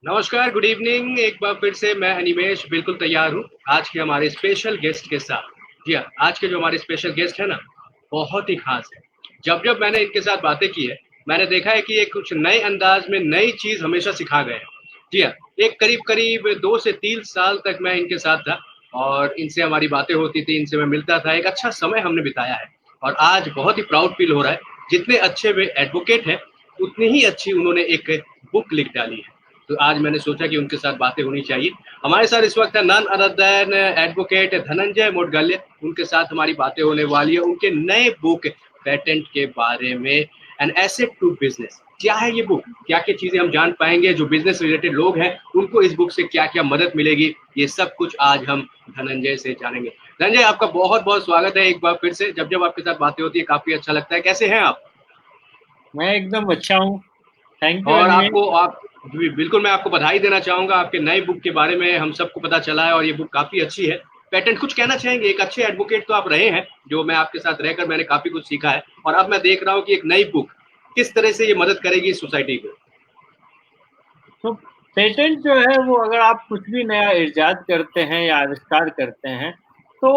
नमस्कार, good evening. एक बार फिर से मैं अनिमेश बिल्कुल तैयार हूँ आज के हमारे स्पेशल गेस्ट के साथ। जी हाँ, आज के जो हमारे स्पेशल गेस्ट है ना, बहुत ही खास है। जब जब मैंने इनके साथ बातें की है, मैंने देखा है कि ये कुछ नए अंदाज में नई चीज हमेशा सिखा गए हैं। जी हाँ, एक करीब करीब 2 से 3 साल तक मैं इनके साथ था और इनसे हमारी बातें होती थी, इनसे मैं मिलता था, एक अच्छा समय हमने बिताया है। और आज बहुत ही प्राउड फील हो रहा है। जितने अच्छे वे एडवोकेट हैं, उतनी ही अच्छी उन्होंने एक बुक लिख डाली है। तो आज मैंने सोचा कि उनके साथ बातें होनी चाहिए। हमारे साथ इस वक्त है none other than advocate Dhananjay Modgalya. उनके साथ हमारी बातें होने वाली है उनके नए बुक पेटेंट के बारे में, एन एसेट टू बिजनेस। क्या है ये बुक, क्या क्या चीजें हम जान पाएंगे, जो बिजनेस रिलेटेड लोग हैं उनको इस बुक से क्या क्या मदद मिलेगी, ये सब कुछ आज हम धनंजय से जानेंगे। धनंजय, आपका बहुत बहुत स्वागत है एक बार फिर से। जब जब आपके साथ बातें होती है काफी अच्छा लगता है। कैसे हैं आप? मैं एकदम अच्छा हूँ। थैंक यू और अनिमेश। आपको आप जी, बिल्कुल मैं आपको बधाई देना चाहूंगा। आपके नए बुक के बारे में हम सबको पता चला है और ये बुक काफी अच्छी है। पेटेंट कुछ कहना चाहेंगे? एक अच्छे एडवोकेट तो आप रहे हैं, जो मैं आपके साथ रहकर मैंने काफी कुछ सीखा है, और अब मैं देख रहा हूँ कि एक नई बुक किस तरह से ये मदद करेगी सोसाइटी को। तो पेटेंट जो है वो अगर आप कुछ भी नया इजाद करते हैं या आविष्कार करते हैं तो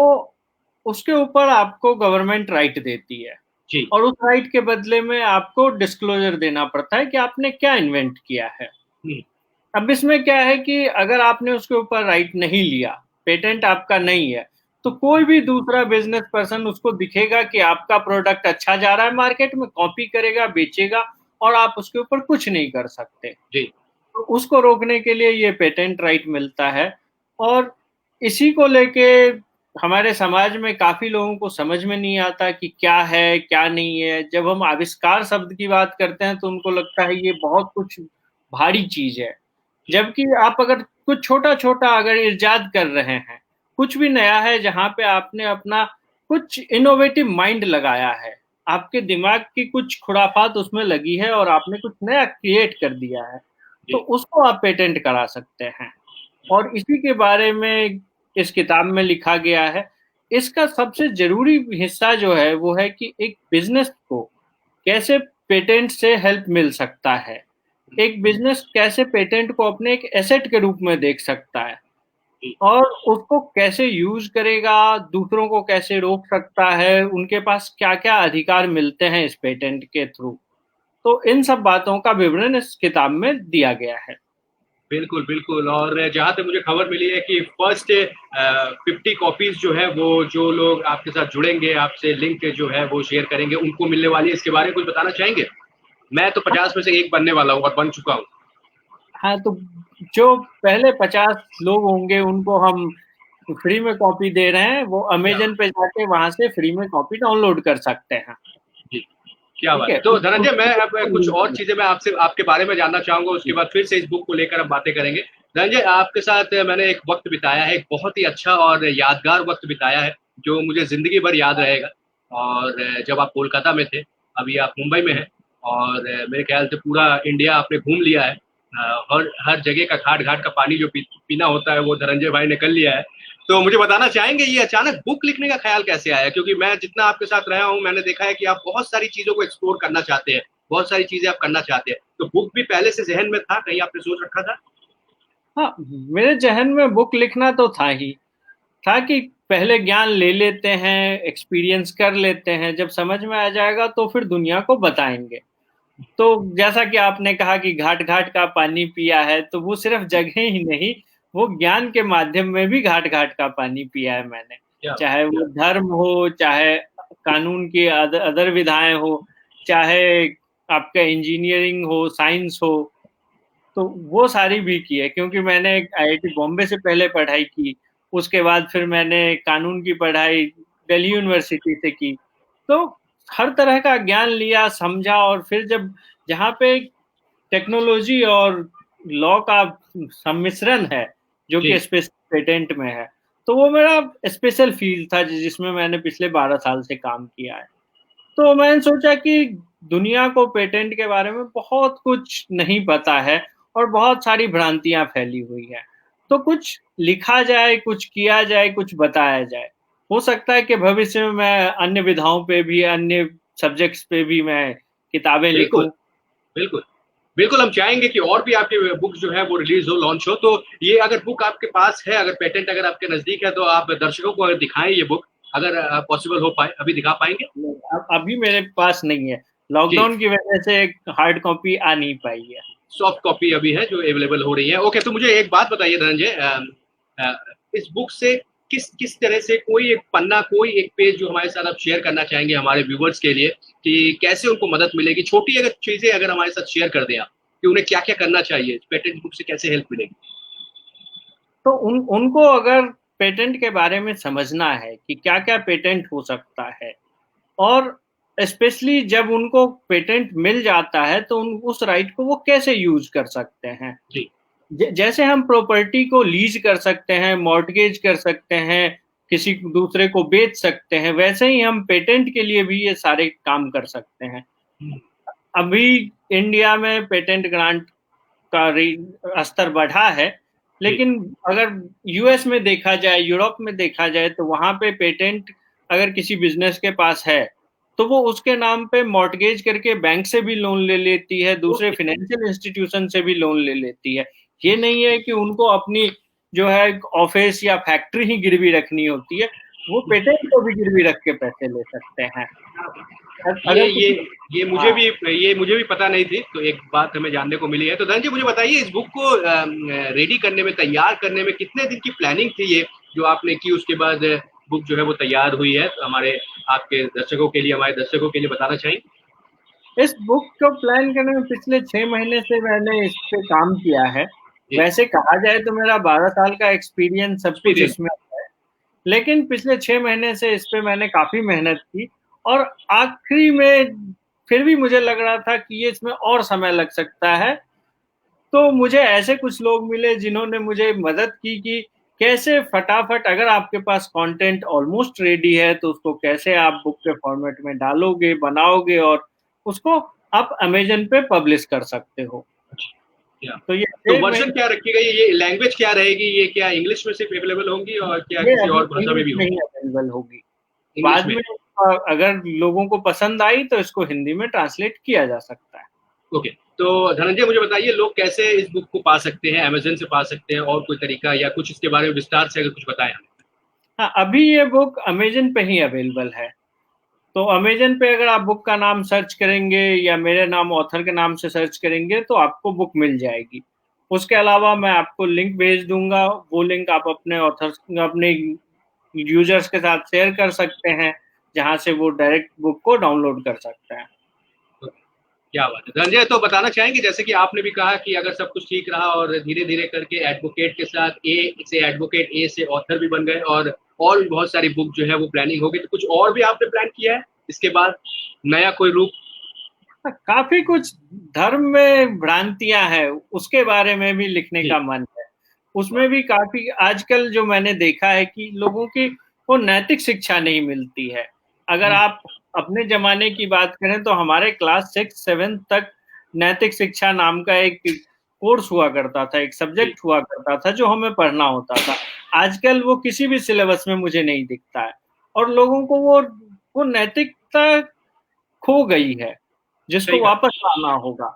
उसके ऊपर आपको गवर्नमेंट राइट देती है। जी। और उस राइट के बदले में आपको डिस्क्लोजर देना पड़ता है कि आपने क्या इन्वेंट किया है। हम्म। अब इसमें क्या है कि अगर आपने उसके ऊपर राइट नहीं लिया, पेटेंट आपका नहीं है, तो कोई भी दूसरा बिजनेस पर्सन उसको दिखेगा कि आपका प्रोडक्ट अच्छा जा रहा है मार्केट में, कॉपी करेगा, बेचेगा, और आप उसके ऊपर कुछ नहीं कर सकते। जी। तो उसको रोकने के लिए ये पेटेंट राइट मिलता है। और इसी को लेके हमारे समाज में काफी लोगों को समझ में नहीं आता कि क्या है क्या नहीं है। जब हम आविष्कार शब्द की बात करते हैं तो उनको लगता है ये बहुत कुछ भारी चीज है। जी। जबकि आप अगर कुछ छोटा छोटा अगर इजाद कर रहे हैं, कुछ भी नया है जहां पे आपने अपना कुछ इनोवेटिव माइंड लगाया है, आपके दिमाग की कुछ खुराफात उसमें लगी है और आपने कुछ नया क्रिएट कर दिया है, तो जी। उसको आप पेटेंट करा सकते हैं। और इसी के बारे में इस किताब में लिखा गया है। इसका सबसे जरूरी हिस्सा जो है वो है कि एक बिजनेस को कैसे पेटेंट से हेल्प मिल सकता है। एक बिजनेस कैसे पेटेंट को अपने एक एसेट के रूप में देख सकता है जी। और उसको कैसे यूज करेगा, दूसरों को कैसे रोक सकता है, उनके पास क्या क्या अधिकार मिलते हैं इस पेटेंट के थ्रू। तो इन सब बातों का विवरण इस किताब में दिया गया है। बिल्कुल बिल्कुल। और जहाँ तक मुझे खबर मिली है कि फर्स्ट 50 कॉपीज जो है वो, जो लोग आपके साथ जुड़ेंगे, आपसे लिंक जो है वो शेयर करेंगे, उनको मिलने वाली है। इसके बारे में कुछ बताना चाहेंगे? मैं तो 50 में से एक बनने वाला हूँ और बन चुका हूँ। हाँ, तो जो पहले 50 लोग होंगे उनको हम फ्री में कॉपी दे रहे हैं, वो क्या अमेजन पे जाके वहां से फ्री में कॉपी डाउनलोड कर सकते हैं। जी, क्या ठीक बात है, है। तो धनंजय, मैं अब कुछ और उसको चीजें मैं आपसे आपके बारे में जानना चाहूंगा, उसके बाद फिर से इस बुक को लेकर हम बातें करेंगे। धनंजय, आपके साथ मैंने एक वक्त बिताया है, एक बहुत ही अच्छा और यादगार वक्त बिताया है, जो मुझे जिंदगी भर याद रहेगा। और जब आप कोलकाता में थे, अभी आप मुंबई में हैं, और मेरे ख्याल से पूरा इंडिया आपने घूम लिया है। हर हर जगह का घाट घाट का पानी जो पीना होता है वो धनंजय भाई ने कर लिया है। तो मुझे बताना चाहेंगे ये अचानक बुक लिखने का ख्याल कैसे आया? क्योंकि मैं जितना आपके साथ रहा हूँ, मैंने देखा है कि आप बहुत सारी चीजों को एक्सप्लोर करना चाहते हैं, बहुत सारी चीजें आप करना चाहते हैं। तो बुक भी पहले से जहन में था, कहीं आपने सोच रखा था? हाँ, मेरे जहन में बुक लिखना तो था ही। था कि पहले ज्ञान ले लेते हैं, एक्सपीरियंस कर लेते हैं, जब समझ में आ जाएगा तो फिर दुनिया को बताएंगे। तो जैसा कि आपने कहा कि घाट घाट का पानी पिया है, तो वो सिर्फ जगह ही नहीं, वो ज्ञान के माध्यम में भी घाट घाट का पानी पिया है मैंने। क्या बात चाहे है, क्या वो धर्म हो, चाहे कानून की अदर विधाएं हो, चाहे आपका इंजीनियरिंग हो, साइंस हो, तो वो सारी भी की है। क्योंकि मैंने आईआईटी बॉम्बे से पहले पढ़ाई की, उसके बाद फिर मैंने कानून की पढ़ाई दिल्ली यूनिवर्सिटी से की। तो हर तरह का ज्ञान लिया, समझा, और फिर जब जहाँ पे टेक्नोलॉजी और लॉ का सम्मिश्रण है, जो कि जी। स्पेशल पेटेंट में है, तो वो मेरा स्पेशल फील्ड था जिसमें मैंने पिछले 12 साल से काम किया है। तो मैंने सोचा कि दुनिया को पेटेंट के बारे में बहुत कुछ नहीं पता है और बहुत सारी भ्रांतियां फैली हुई है। तो कुछ लिखा जाए, कुछ किया जाए, कुछ बताया जाए। हो सकता है कि भविष्य में मैं अन्य विधाओं पे भी, अन्य सब्जेक्ट्स पे भी मैं किताबें बिल्कुल लिखूं। बिल्कुल। बिल्कुल हम चाहेंगे कि और भी आपकी बुक जो है वो रिलीज हो, लॉन्च हो। तो ये अगर बुक आपके पास है, अगर पेटेंट अगर आपके नजदीक है, तो आप दर्शकों को अगर दिखाएं ये बुक, अगर पॉसिबल हो पाए, अभी दिखा पाएंगे? अभी मेरे पास नहीं है, जी, लॉकडाउन की वजह से हार्ड कॉपी आ नहीं पाई है। सॉफ्ट कॉपी अभी है जो अवेलेबल हो रही है। ओके, तो मुझे एक बात बताइए धनंजय, इस बुक से किस किस तरह से कोई एक पन्ना, कोई एक पेज जो हमारे साथ आप शेयर करना चाहेंगे हमारे व्यूवर्स के लिए, कि कैसे उनको मदद मिलेगी? छोटी अगर चीजें अगर हमारे साथ शेयर कर दें आप, कि उन्हें क्या क्या करना चाहिए, पेटेंट बुक से कैसे हेल्प मिलेगी? तो उनको अगर पेटेंट के बारे में समझना है कि क्या क्या पेटेंट हो सकता है, और स्पेशली जब उनको पेटेंट मिल जाता है तो उस राइट को वो कैसे यूज कर सकते हैं। जी, जैसे हम प्रॉपर्टी को लीज कर सकते हैं, मॉर्टगेज कर सकते हैं, किसी दूसरे को बेच सकते हैं, वैसे ही हम पेटेंट के लिए भी ये सारे काम कर सकते हैं। अभी इंडिया में पेटेंट ग्रांट का स्तर बढ़ा है, जी, लेकिन अगर यूएस में देखा जाए, यूरोप में देखा जाए, तो वहां पे पेटेंट अगर किसी बिजनेस के पास है तो वो उसके नाम पे मॉर्टगेज करके बैंक से भी लोन ले लेती है, दूसरे ओके, फाइनेंशियल इंस्टीट्यूशन से भी लोन ले लेती है। ये नहीं है कि उनको अपनी जो है ऑफिस या फैक्ट्री ही गिरवी रखनी होती है, वो पेटेंट को भी गिरवी रख के पैसे ले सकते हैं। ये अगर ये किसी ये मुझे हाँ, भी ये मुझे भी पता नहीं थी, तो एक बात हमें जानने को मिली है। तो धनंजय मुझे बताइए, इस बुक को रेडी करने में, तैयार करने में कितने दिन की प्लानिंग थी ये जो आपने की, उसके बाद बुक जो है वो तैयार हुई है? तो हमारे आपके दर्शकों के लिए, हमारे दर्शकों के लिए बताना चाहेंगे? इस बुक को प्लान करने में पिछले 6 महीने से मैंने इस पे काम किया है। जी, वैसे कहा जाए तो मेरा 12 साल का एक्सपीरियंस सब कुछ एक्सपीरियंस। इसमें है, लेकिन पिछले 6 महीने से इस पे मैंने काफी मेहनत की, और आखिरी में फिर भी मुझे लग रहा था कि ये इसमें और समय लग सकता है। तो मुझे ऐसे कुछ लोग मिले जिन्होंने मुझे मदद की कि कैसे फटाफट, अगर आपके पास कंटेंट ऑलमोस्ट रेडी है तो उसको कैसे आप बुक के फॉर्मेट में डालोगे, बनाओगे, और उसको आप अमेजन पे पब्लिश कर सकते हो। क्या तो ये तो 6 वर्जन महीने क्या रखी गई है? ये लैंग्वेज क्या रहेगी? ये क्या इंग्लिश में सिर्फ अवेलेबल होंगी, और क्या ये किसी अभी और भाषा में इंग्लिश भी में होंगी? ही अवेलेबल होगी। इंग्लिश बाद में। में अगर लोगों को पसंद आई तो इसको हिंदी में ट्रांसलेट किया जा सकता है। ओके, तो धनंजय मुझे बताइए, लोग कैसे इस बुक को पा सकते हैं? अमेजन से पा सकते हैं, और कोई तरीका या कुछ इसके बारे में विस्तार से अगर कुछ बताएं हमें। हाँ, अभी ये बुक अमेजन पे ही अवेलेबल है। तो अमेजन पे अगर आप बुक का नाम सर्च करेंगे या मेरे नाम ऑथर के नाम से सर्च करेंगे तो आपको बुक मिल जाएगी। उसके अलावा मैं आपको लिंक भेज दूंगा, वो लिंक आप अपने ऑथर्स, अपने यूजर्स के साथ शेयर कर सकते हैं, जहां से वो डायरेक्ट बुक को डाउनलोड कर सकते हैं। तो क्या बात है धनंजय, तो बताना चाहेंगे, जैसे कि आपने भी कहा कि अगर सब कुछ ठीक रहा और धीरे धीरे करके एडवोकेट के साथ ए से, एडवोकेट ए से ऑथर भी बन गए, और भी बहुत सारी बुक जो है वो प्लानिंग होगी, तो कुछ और भी आपने प्लान किया है इसके बाद, नया कोई रूप? काफी कुछ धर्म में भ्रांतियां हैं, उसके बारे में भी लिखने जी, का मन है। वाह, उसमें भी काफी आजकल जो मैंने देखा है कि लोगों की वो नैतिक शिक्षा नहीं मिलती है। अगर आप अपने जमाने की बात करें तो हमारे क्लास 6 7 तक नैतिक शिक्षा नाम का एक कोर्स हुआ करता था, एक जी, सब्जेक्ट हुआ करता था जो हमें पढ़ना होता था। आजकल वो किसी भी सिलेबस में मुझे नहीं दिखता है, और लोगों को वो नैतिकता खो गई है, सही जिसको कहा। वापस लाना होगा।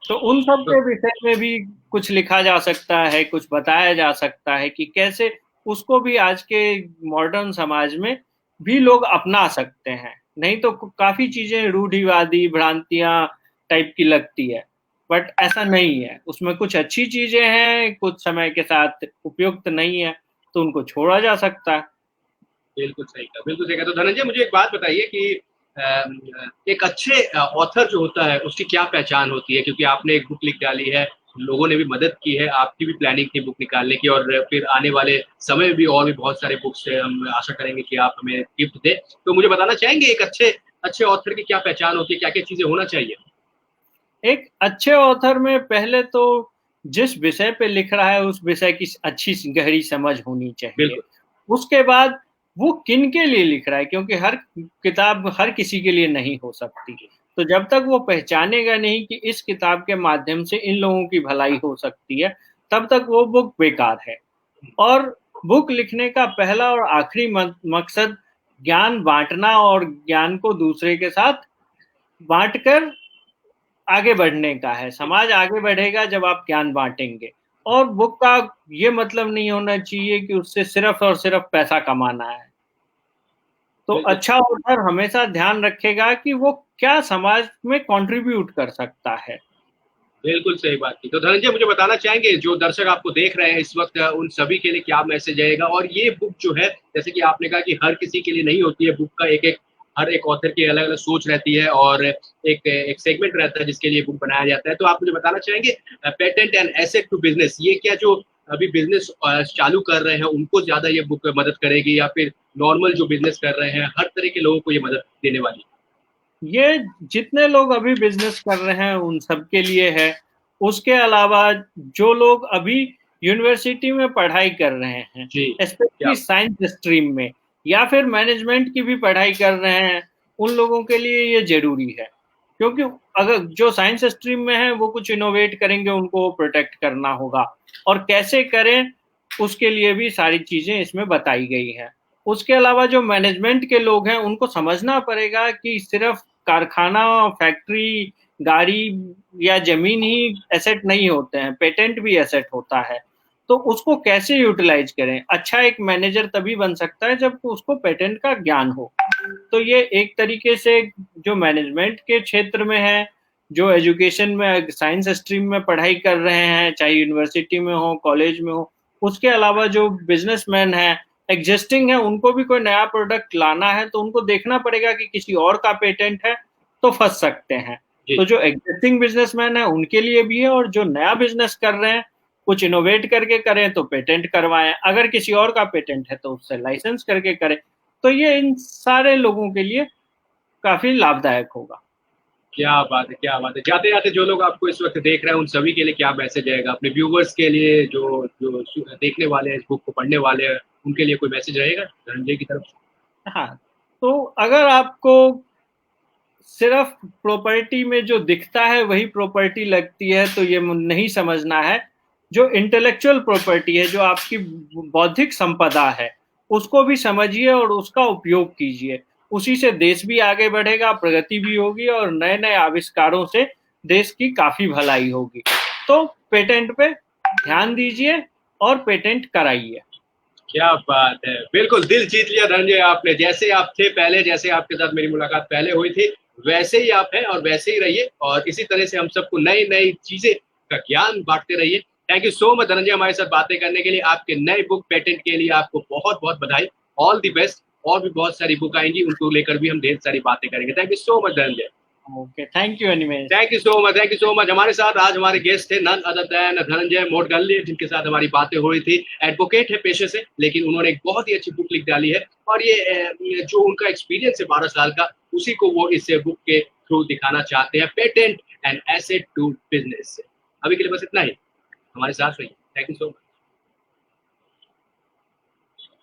तो उन सब तो के विषय में भी कुछ लिखा जा सकता है, कुछ बताया जा सकता है कि कैसे उसको भी आज के मॉडर्न समाज में भी लोग अपना सकते हैं। नहीं तो काफी चीजें रूढ़िवादी भ्रांतियां टाइप की लगती है, बट ऐसा नहीं है। उसमें कुछ अच्छी चीजें हैं, कुछ समय के साथ उपयुक्त नहीं है, तो उनको छोड़ा जा सकता है। बिल्कुल सही कहा, बिल्कुल सही कहा। तो धनंजय मुझे एक बात बताइए कि एक अच्छे ऑथर जो होता है उसकी क्या पहचान होती है? क्योंकि आपने एक बुक लिख डाली है, लोगों ने भी मदद की है, आपकी भी प्लानिंग थी बुक निकालने की, और फिर आने वाले समय में भी और भी बहुत सारे बुक्स है, हम आशा करेंगे कि आप हमें गिफ्ट दें। तो मुझे बताना चाहेंगे, एक अच्छे अच्छे ऑथर की क्या पहचान होती है, क्या क्या चीजें होना चाहिए? एक अच्छे ऑथर में पहले तो जिस विषय पे लिख रहा है उस विषय की अच्छी गहरी समझ होनी चाहिए। बिल्कुल, उसके बाद वो किन के लिए लिख रहा है, क्योंकि हर किताब हर किसी के लिए नहीं हो सकती। तो जब तक वो पहचानेगा नहीं कि इस किताब के माध्यम से इन लोगों की भलाई हो सकती है, तब तक वो बुक बेकार है। और बुक लिखने का पहला और आखिरी मकसद ज्ञान बांटना, और ज्ञान को दूसरे के साथ बांटकर आगे बढ़ने का है। समाज आगे बढ़ेगा जब आप ज्ञान बांटेंगे, और बुक का ये मतलब नहीं होना चाहिए कि उससे सिर्फ और सिर्फ पैसा कमाना है। तो बिल्कुल अच्छा ऑथर हमेशा ध्यान रखेगा कि वो क्या समाज में कंट्रीब्यूट कर सकता है। बिल्कुल सही बात की। तो धनंजय, मुझे बताना चाहेंगे जो दर्शक आपको देख रहे हैं इस वक्त, उन सभी के लिए क्या मैसेज रहेगा? और ये बुक जो है, जैसे कि आपने कहा कि हर किसी के लिए नहीं होती है बुक का, एक एक हर एक ऑथर की अलग अलग सोच रहती है और एक एक सेगमेंट रहता है जिसके लिए बुक बनाया जाता है। तो आप मुझे बताना चाहेंगे patent and asset to business, ये क्या जो अभी बिजनेस चालू कर रहे हैं उनको ज्यादा ये बुक मदद करेगी, या फिर नॉर्मल जो बिजनेस कर रहे हैं हर तरह के लोगों को ये मदद देने वाली? ये जितने लोग अभी बिजनेस कर रहे हैं उन सबके लिए है। उसके अलावा जो लोग अभी यूनिवर्सिटी में पढ़ाई कर रहे हैं, जी। क्या? स्पेशली साइंस स्ट्रीम में, या फिर मैनेजमेंट की भी पढ़ाई कर रहे हैं, उन लोगों के लिए ये जरूरी है। क्योंकि अगर जो साइंस स्ट्रीम में है वो कुछ इनोवेट करेंगे, उनको प्रोटेक्ट करना होगा, और कैसे करें उसके लिए भी सारी चीजें इसमें बताई गई हैं। उसके अलावा जो मैनेजमेंट के लोग हैं उनको समझना पड़ेगा कि सिर्फ कारखाना, फैक्ट्री, गाड़ी या जमीन ही एसेट नहीं होते हैं, पेटेंट भी एसेट होता है। तो उसको कैसे यूटिलाइज करें? अच्छा एक मैनेजर तभी बन सकता है जब उसको पेटेंट का ज्ञान हो। तो ये एक तरीके से जो मैनेजमेंट के क्षेत्र में है, जो एजुकेशन में साइंस स्ट्रीम में पढ़ाई कर रहे हैं, चाहे यूनिवर्सिटी में हो, कॉलेज में हो, उसके अलावा जो बिजनेसमैन है, एग्जिस्टिंग है, उनको भी कोई नया प्रोडक्ट लाना है तो उनको देखना पड़ेगा कि किसी और का पेटेंट है तो फंस सकते हैं। जी। तो जो एग्जिस्टिंग बिजनेसमैन है उनके लिए भी है, और जो नया बिजनेस कर रहे हैं कुछ इनोवेट करके करें तो पेटेंट करवाएं, अगर किसी और का पेटेंट है तो उससे लाइसेंस करके करें। तो ये इन सारे लोगों के लिए काफी लाभदायक होगा। क्या बात है, क्या बात है। जाते जाते जो लोग आपको इस वक्त देख रहे हैं उन सभी के लिए क्या मैसेज रहेगा? अपने व्यूवर्स के लिए, जो जो देखने वाले हैं, इस बुक को पढ़ने वाले हैं, उनके लिए कोई मैसेज रहेगा धनंजय की तरफ से? हाँ, तो अगर आपको सिर्फ प्रॉपर्टी में जो दिखता है वही प्रॉपर्टी लगती है तो ये नहीं समझना है। जो इंटेलेक्चुअल प्रॉपर्टी है, जो आपकी बौद्धिक संपदा है, उसको भी समझिए और उसका उपयोग कीजिए। उसी से देश भी आगे बढ़ेगा, प्रगति भी होगी, और नए नए आविष्कारों से देश की काफी भलाई होगी। तो पेटेंट पे ध्यान दीजिए और पेटेंट कराइए। क्या बात है, बिल्कुल दिल जीत लिया धनंजय आपने। जैसे आप थे पहले, जैसे आपके साथ मेरी मुलाकात पहले हुई थी, वैसे ही आप हैं और वैसे ही रहिए, और इसी तरह से हम सबको नई नई चीजें का ज्ञान बांटते रहिए। Thank you so much Dhananjay हमारे साथ बातें करने के लिए। आपके नए बुक पेटेंट के लिए आपको बहुत बहुत बधाई। All the best. और भी बहुत सारी बुक आएंगी, उनको लेकर भी हम ढेर सारी बातें करेंगे। Thank you so much Dhananjay. Okay, thank you Animesh. Thank you so much, thank you so much. हमारे साथ आज हमारे गेस्ट थे नन अदर देन धनंजय मोडगल्ले, जिनके साथ हमारी बातें हो रही थी। एडवोकेट है पेशे से, लेकिन उन्होंने एक बहुत ही अच्छी बुक लिख डाली है, और ये जो उनका एक्सपीरियंस है 12 साल का, उसी को वो इस बुक के थ्रू दिखाना चाहते हैं, patent and asset to business. अभी के लिए बस इतना ही। हमारे साथ रहिए। Thank you so much.